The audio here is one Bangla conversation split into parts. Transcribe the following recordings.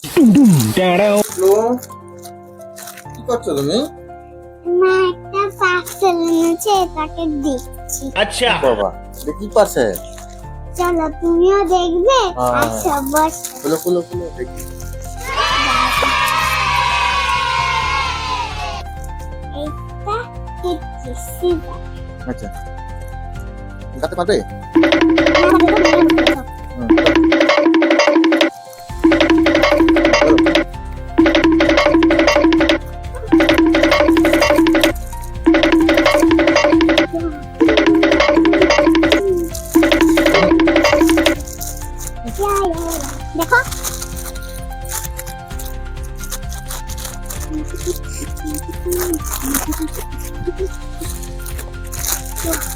হ্যালো, কি করছো তুমি? মা একটা পার্সেল এনেছে, এটাকে দেখছি। अच्छा বাবা, এটা কি পাশে? চলো তুমিও দেখবে। হ্যাঁ। আচ্ছা বস। খুলো খুলো খুলো দেখি। এইটা দেখছি সিজা। আচ্ছা, দেখাতে পারবে? হুম, দেখো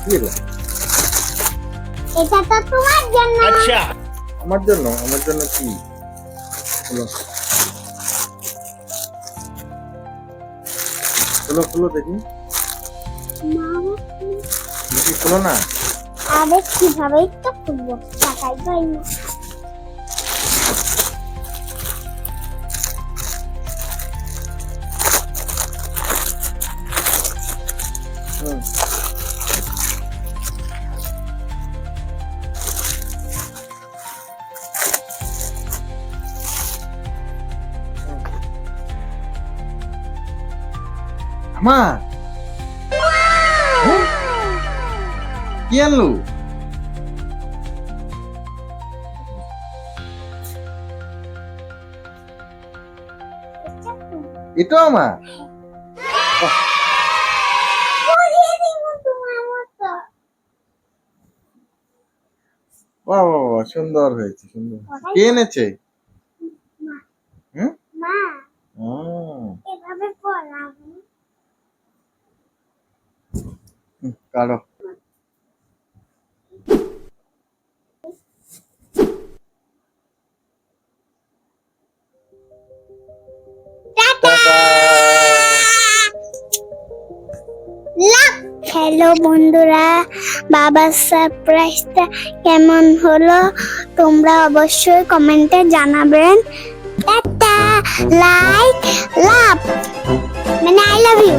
কি এটা? এটা তো তোমার জন্য। अच्छा আমার জন্য? আমার জন্য কি? খুলো খুলো খুলো দেখি। দেখি, খুলো না। আরে কিভাবে তো খুলবো, টাকাই পাই না। হুম, মা, কি আনলু? এটা আমার? পরিয়ে দিব তোমার মতো। বাহ বাহ বাহ, সুন্দর হয়েছে, সুন্দর হয়েছে। কে এনেছে? মা, হুম? মা হুম, এভাবে পড়াবো। কালো। টাটা। হ্যালো বন্ধুরা, বাবার সারপ্রাইজটা কেমন হলো তোমরা অবশ্যই কমেন্টে জানাবেন। টাটা, লাইক, লাভ, মানে আই লাভ ইউ।